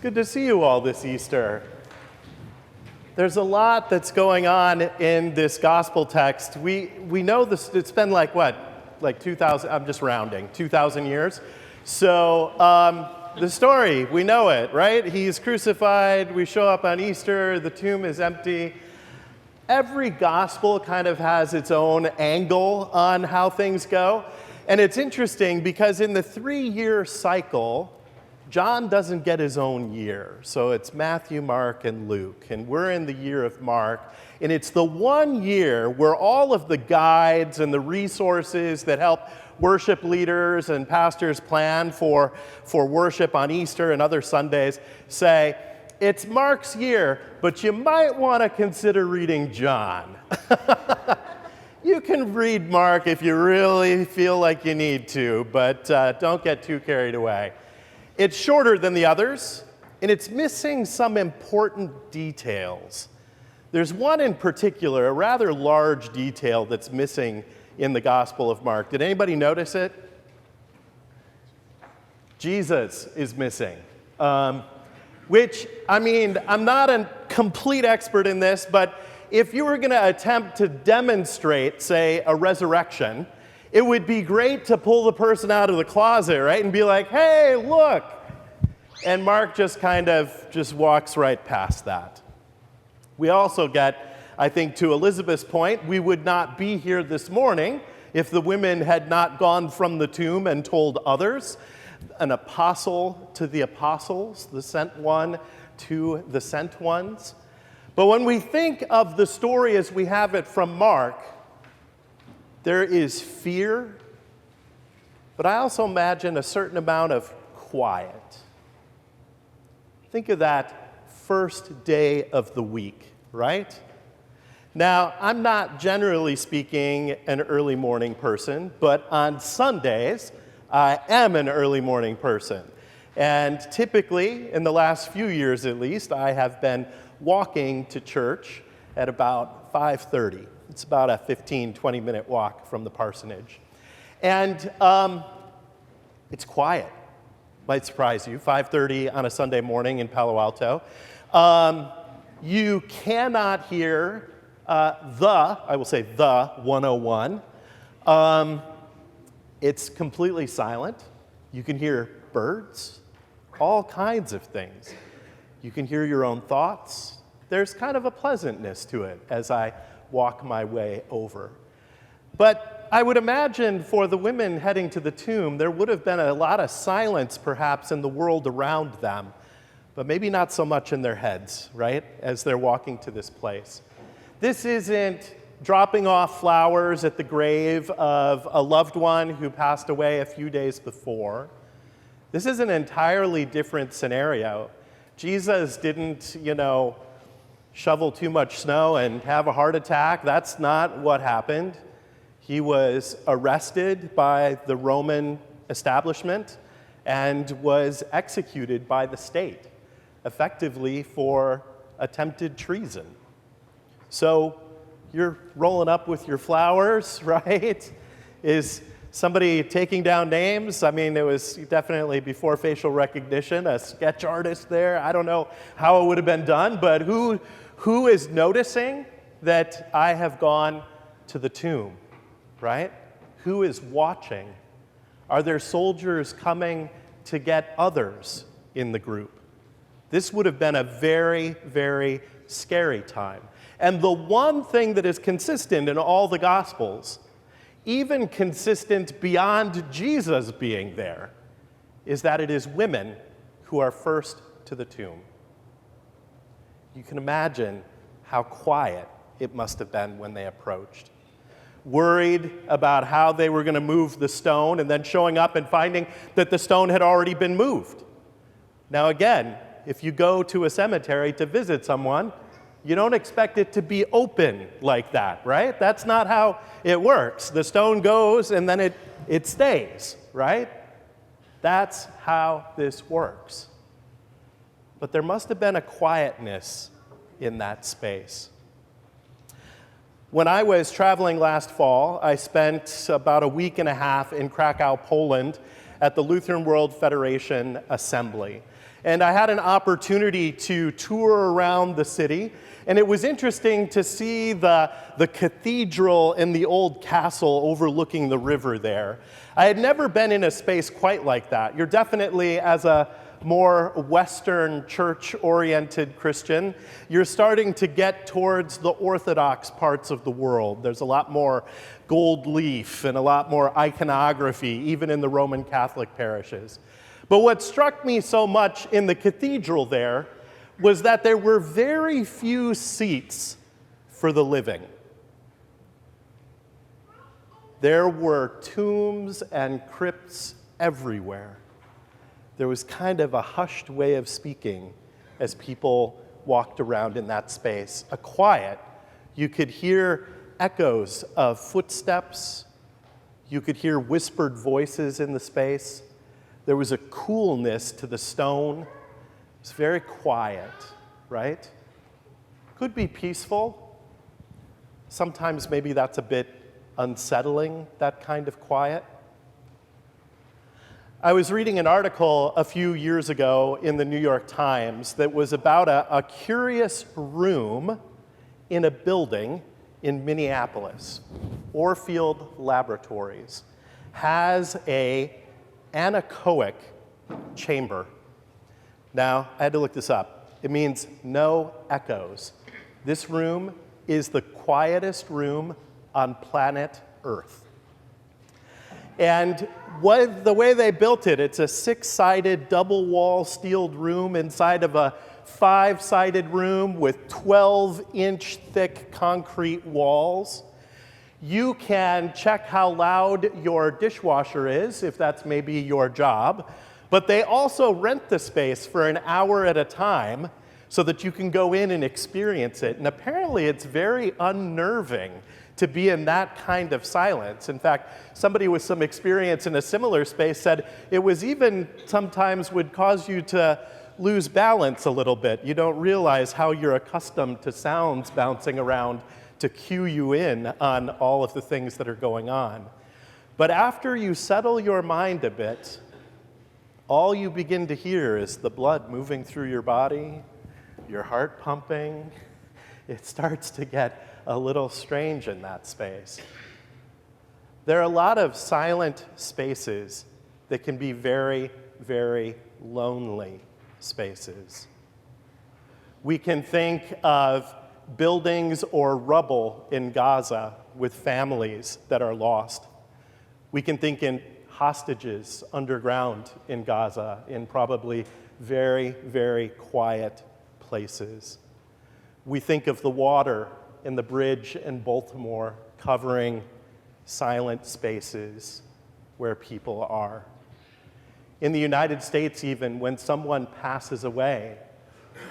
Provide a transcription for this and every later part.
good to see you all this Easter. There's a lot that's going on in this gospel text. We know this, it's been like 2,000, I'm just rounding, 2,000 years. So the story, we know it, right? He's crucified, we show up on Easter, the tomb is empty. Every gospel kind of has its own angle on how things go. And it's interesting because in the 3-year cycle, John doesn't get his own year. So it's Matthew, Mark, and Luke. And we're in the year of Mark. And it's the 1 year where all of the guides and the resources that help worship leaders and pastors plan for worship on Easter and other Sundays say, it's Mark's year, but you might want to consider reading John. You can read Mark if you really feel like you need to, but don't get too carried away. It's shorter than the others, and it's missing some important details. There's one in particular, a rather large detail that's missing in the Gospel of Mark. Did anybody notice it? Jesus is missing. Which, I'm not a complete expert in this, but if you were going to attempt to demonstrate, say, a resurrection, it would be great to pull the person out of the closet, right, and be like, hey, look. And Mark just walks right past that. We also get, I think, to Elizabeth's point, we would not be here this morning if the women had not gone from the tomb and told others. An apostle to the apostles, the sent one to the sent ones. But when we think of the story as we have it from Mark, there is fear, but I also imagine a certain amount of quiet. Think of that first day of the week, right? Now, I'm not generally speaking an early morning person, but on Sundays, I am an early morning person. And typically, in the last few years at least, I have been walking to church at about 5:30. It's about a 15, 20-minute walk from the parsonage. And it's quiet. Might surprise you, 5:30 on a Sunday morning in Palo Alto. You cannot hear the 101. It's completely silent. You can hear birds, all kinds of things. You can hear your own thoughts. There's kind of a pleasantness to it as I walk my way over. But I would imagine for the women heading to the tomb, there would have been a lot of silence perhaps in the world around them, but maybe not so much in their heads, right, as they're walking to this place. This isn't dropping off flowers at the grave of a loved one who passed away a few days before. This is an entirely different scenario. Jesus didn't, shovel too much snow and have a heart attack. That's not what happened. He was arrested by the Roman establishment and was executed by the state, effectively for attempted treason. So you're rolling up with your flowers, right? Is somebody taking down names? It was definitely before facial recognition, a sketch artist there. I don't know how it would have been done, but who is noticing that I have gone to the tomb, right? Who is watching? Are there soldiers coming to get others in the group? This would have been a very, very scary time. And the one thing that is consistent in all the Gospels, even consistent beyond Jesus being there, is that it is women who are first to the tomb. You can imagine how quiet it must have been when they approached. Worried about how they were going to move the stone and then showing up and finding that the stone had already been moved. Now again, if you go to a cemetery to visit someone, you don't expect it to be open like that, right? That's not how it works. The stone goes and then it stays, right? That's how this works. But there must have been a quietness in that space. When I was traveling last fall, I spent about a week and a half in Krakow, Poland, at the Lutheran World Federation Assembly. And I had an opportunity to tour around the city, and it was interesting to see the cathedral and the old castle overlooking the river there. I had never been in a space quite like that. You're definitely, as a more Western church-oriented Christian, you're starting to get towards the Orthodox parts of the world. There's a lot more gold leaf and a lot more iconography, even in the Roman Catholic parishes. But what struck me so much in the cathedral there was that there were very few seats for the living. There were tombs and crypts everywhere. There was kind of a hushed way of speaking as people walked around in that space. A quiet. You could hear echoes of footsteps. You could hear whispered voices in the space. There was a coolness to the stone. It was very quiet, right? Could be peaceful. Sometimes maybe that's a bit unsettling, that kind of quiet. I was reading an article a few years ago in the New York Times that was about a curious room in a building in Minneapolis. Orfield Laboratories has an anechoic chamber. Now, I had to look this up. It means no echoes. This room is the quietest room on planet Earth. And the way they built it, it's a 6-sided double-wall steeled room inside of a 5-sided room with 12-inch thick concrete walls. You can check how loud your dishwasher is, if that's maybe your job, but they also rent the space for an hour at a time so that you can go in and experience it. And apparently it's very unnerving to be in that kind of silence. In fact, somebody with some experience in a similar space said it was even sometimes would cause you to lose balance a little bit. You don't realize how you're accustomed to sounds bouncing around to cue you in on all of the things that are going on. But after you settle your mind a bit, all you begin to hear is the blood moving through your body, your heart pumping. It starts to get a little strange in that space. There are a lot of silent spaces that can be very, very lonely spaces. We can think of buildings or rubble in Gaza with families that are lost. We can think in hostages underground in Gaza in probably very, very quiet places. We think of the water in the bridge in Baltimore covering silent spaces where people are. In the United States, even when someone passes away,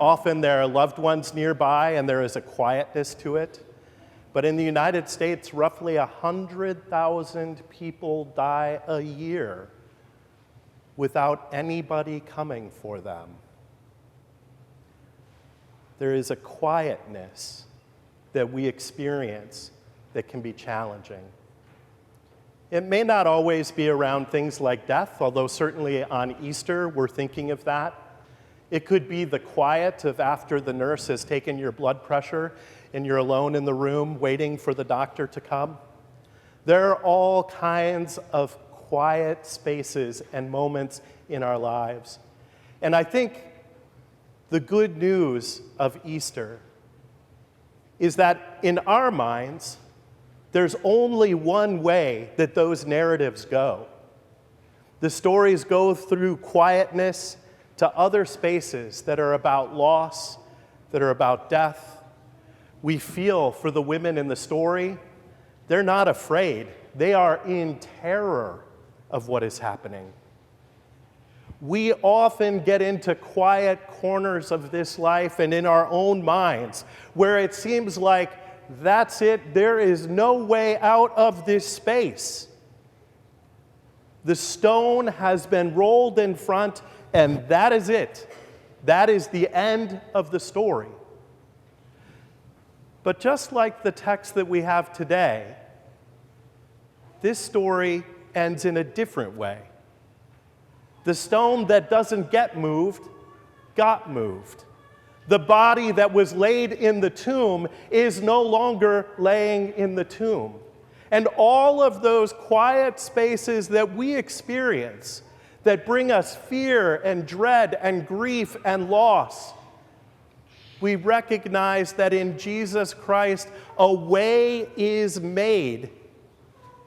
often there are loved ones nearby and there is a quietness to it. But in the United States, roughly 100,000 people die a year without anybody coming for them. There is a quietness that we experience that can be challenging. It may not always be around things like death, although certainly on Easter we're thinking of that. It could be the quiet of after the nurse has taken your blood pressure and you're alone in the room waiting for the doctor to come. There are all kinds of quiet spaces and moments in our lives. And I think the good news of Easter is that in our minds, there's only one way that those narratives go. The stories go through quietness to other spaces that are about loss, that are about death. We feel for the women in the story. They're not afraid. They are in terror of what is happening. We often get into quiet corners of this life and in our own minds where it seems like that's it, there is no way out of this space. The stone has been rolled in front, and that is it. That is the end of the story. But just like the text that we have today, this story ends in a different way. The stone that doesn't get moved got moved. The body that was laid in the tomb is no longer laying in the tomb. And all of those quiet spaces that we experience that bring us fear and dread and grief and loss, we recognize that in Jesus Christ, a way is made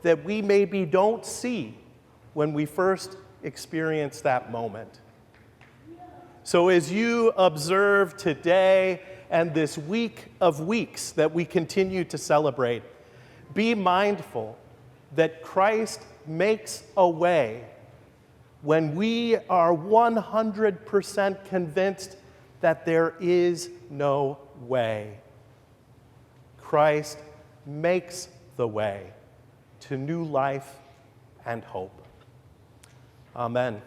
that we maybe don't see when we first experience that moment. So as you observe today and this week of weeks that we continue to celebrate, be mindful that Christ makes a way when we are 100% convinced that there is no way. Christ makes the way to new life and hope. Amen.